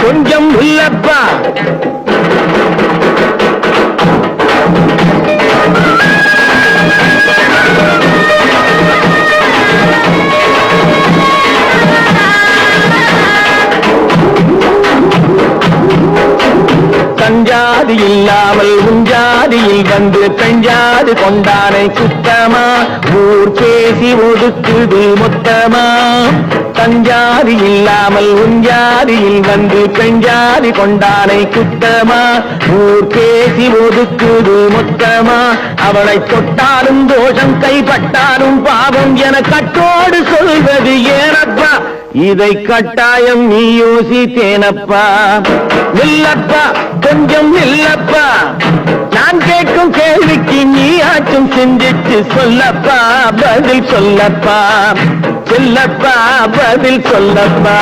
கொஞ்சம் இல்லப்பா. தஞ்சாதி இல்லாமல் உஞ்சாதியில் வந்து பெஞ்சாது கொண்டானை சுத்தமா ஊர் பேசி ஒதுக்குது மொத்தமா. தஞ்சாதி இல்லாமல் உஞ்சாதியில் வந்து பெஞ்சாதி கொண்டானை குத்தமா ஊர் பேசி ஒதுக்குது மொத்தமா. அவளை தொட்டாலும் தோஷம் கைப்பட்டாலும் பாவம் என கட்டோடு சொல்வது ஏனப்பா. இதை கட்டாயம் நீ யோசித்தேனப்பா. இல்லப்பா கொஞ்சம் இல்லப்பா. நான் கேட்கும் கேள்விக்கு நீ ஆச்சும் சிந்திச்சு சொல்லப்பா. பதில் சொல்லப்பா. சொல்லப்பா பதில் சொல்லப்பா.